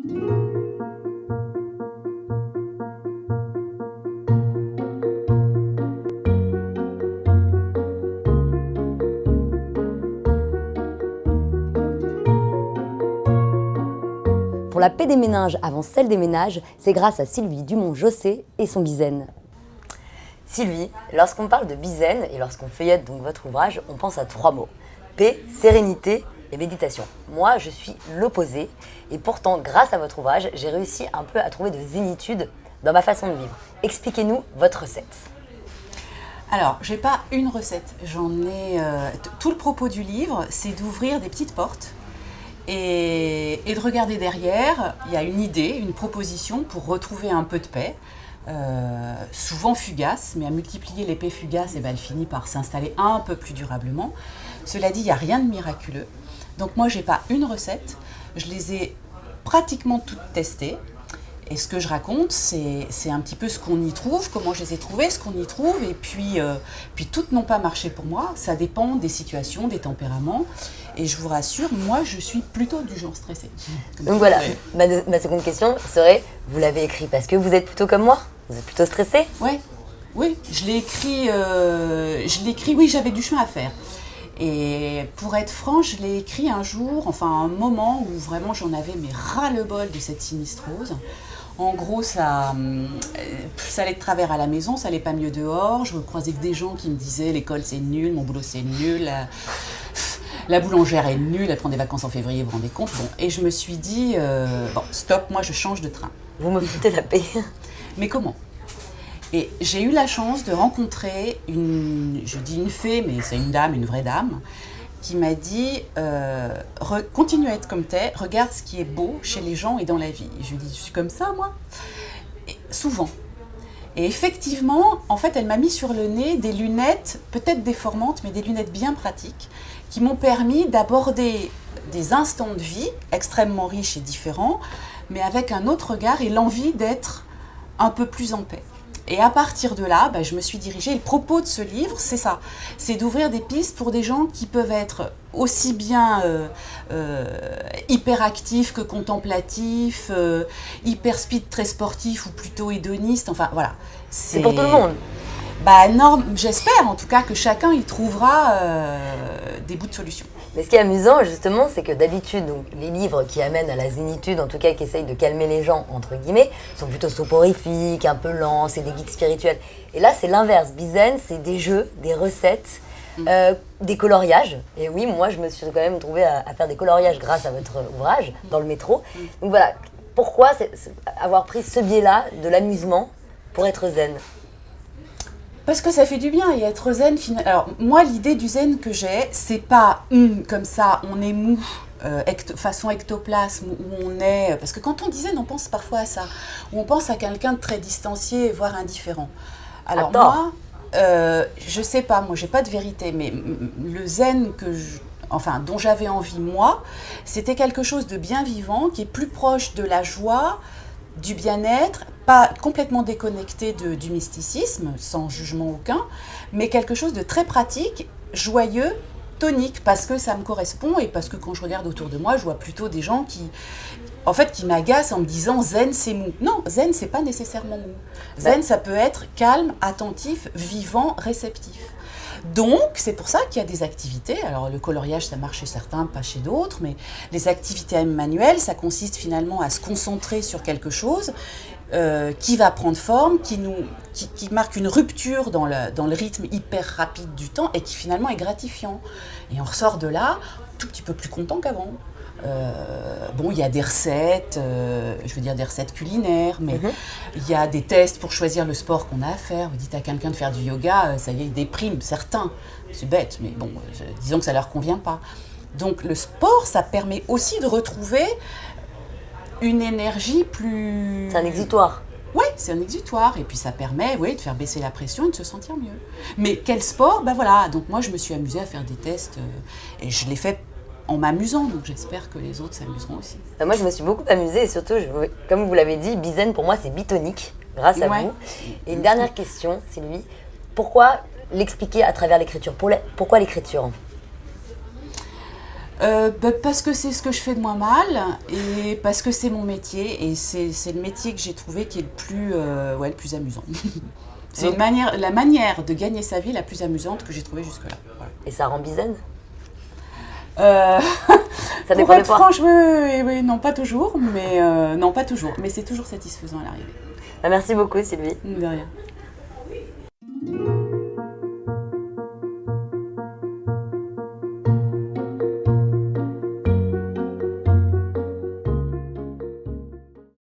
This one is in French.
Pour la paix des méninges avant celle des ménages, c'est grâce à Sylvie Dumont-Jossé et son Bizen. Sylvie, lorsqu'on parle de Bizen et lorsqu'on feuillette donc votre ouvrage, on pense à 3 mots. Paix, sérénité et méditation. Moi, je suis l'opposé et pourtant, grâce à votre ouvrage, j'ai réussi un peu à trouver de zénitude dans ma façon de vivre. Expliquez-nous votre recette. Alors, j'ai pas une recette. Tout le propos du livre, c'est d'ouvrir des petites portes et de regarder derrière. Il y a une idée, une proposition pour retrouver un peu de paix. Souvent fugace, mais à multiplier les paix fugaces, elle finit par s'installer un peu plus durablement. Cela dit, il n'y a rien de miraculeux. Donc moi, j'ai pas une recette. Je les ai pratiquement toutes testées. Et ce que je raconte, c'est un petit peu ce qu'on y trouve, comment je les ai trouvées, ce qu'on y trouve. Et puis toutes n'ont pas marché pour moi. Ça dépend des situations, des tempéraments. Et je vous rassure, moi, je suis plutôt du genre stressé. Donc voilà, ma seconde question serait, vous l'avez écrit parce que vous êtes plutôt comme moi? Vous êtes plutôt stressé? Oui, je l'ai écrit, oui, j'avais du chemin à faire. Et pour être franche, je l'ai écrit un jour, un moment où vraiment j'en avais ras-le-bol de cette sinistrose. En gros, ça allait de travers à la maison, ça allait pas mieux dehors. Je croisais que des gens qui me disaient l'école c'est nul, mon boulot c'est nul, la boulangère est nulle, elle prend des vacances en février, vous vous rendez compte. Et je me suis dit, stop, moi je change de train. Vous me foutez la paix. Mais comment ? Et j'ai eu la chance de rencontrer je dis une fée, mais c'est une dame, une vraie dame, qui m'a dit continue à être comme t'es, regarde ce qui est beau chez les gens et dans la vie. Et je lui dis, je suis comme ça, moi ? Et souvent. Et effectivement, en fait, elle m'a mis sur le nez des lunettes, peut-être déformantes, mais des lunettes bien pratiques, qui m'ont permis d'aborder des instants de vie extrêmement riches et différents, mais avec un autre regard et l'envie d'être un peu plus en paix. Et à partir de là, je me suis dirigée. Et le propos de ce livre, c'est ça. C'est d'ouvrir des pistes pour des gens qui peuvent être aussi bien hyperactifs que contemplatifs, hyper speed, très sportifs ou plutôt hédonistes. Enfin, voilà. C'est pour tout le monde. J'espère en tout cas que chacun y trouvera des bouts de solution. Mais ce qui est amusant, justement, c'est que d'habitude, donc, les livres qui amènent à la zénitude, en tout cas qui essayent de calmer les gens, entre guillemets, sont plutôt soporifiques, un peu lents, c'est des guides spirituels. Et là, c'est l'inverse. Bizen, c'est des jeux, des recettes, des coloriages. Et oui, moi, je me suis quand même trouvée à faire des coloriages grâce à votre ouvrage, dans le métro. Donc voilà, pourquoi avoir pris ce biais-là de l'amusement pour être zen ? Parce que ça fait du bien et être zen, alors moi l'idée du zen que j'ai, c'est pas comme ça, on est mou, façon ectoplasme, où on est, parce que quand on dit zen, on pense parfois à ça, où on pense à quelqu'un de très distancié, voire indifférent. Alors moi, je sais pas, moi j'ai pas de vérité, mais le zen dont j'avais envie moi, c'était quelque chose de bien vivant, qui est plus proche de la joie, du bien-être, pas complètement déconnecté du mysticisme, sans jugement aucun, mais quelque chose de très pratique, joyeux, tonique, parce que ça me correspond et parce que quand je regarde autour de moi, je vois plutôt des gens qui m'agacent en me disant zen c'est mou. Non, zen c'est pas nécessairement mou. Zen ça peut être calme, attentif, vivant, réceptif. Donc, c'est pour ça qu'il y a des activités. Alors, le coloriage, ça marche chez certains, pas chez d'autres, mais les activités manuelles, ça consiste finalement à se concentrer sur quelque chose qui va prendre forme, qui marque une rupture dans le rythme hyper rapide du temps et qui finalement est gratifiant. Et on ressort de là tout petit peu plus content qu'avant. Il y a des recettes, des recettes culinaires, mais il y a des tests pour choisir le sport qu'on a à faire. Vous dites à quelqu'un de faire du yoga, ça y est, il déprime, certains. C'est bête, mais disons que ça ne leur convient pas. Donc le sport, ça permet aussi de retrouver une énergie plus... C'est un exutoire. Oui, c'est un exutoire. Et puis ça permet de faire baisser la pression et de se sentir mieux. Mais quel sport ? Donc moi je me suis amusée à faire des tests et je l'ai fait en m'amusant, donc j'espère que les autres s'amuseront aussi. Moi, je me suis beaucoup amusée et surtout, comme vous l'avez dit, Bizen, pour moi, c'est bitonique, grâce à vous. Et une dernière question, Sylvie, pourquoi l'expliquer à travers l'écriture ? Pourquoi l'écriture ? Parce que c'est ce que je fais de moins mal et parce que c'est mon métier et c'est le métier que j'ai trouvé qui est le plus amusant. C'est la manière de gagner sa vie la plus amusante que j'ai trouvée jusque-là. Voilà. Et ça rend bizaine? Ça dépend des fois. Franchement, oui, non, pas toujours, mais c'est toujours satisfaisant à l'arrivée. Merci beaucoup, Sylvie. De rien.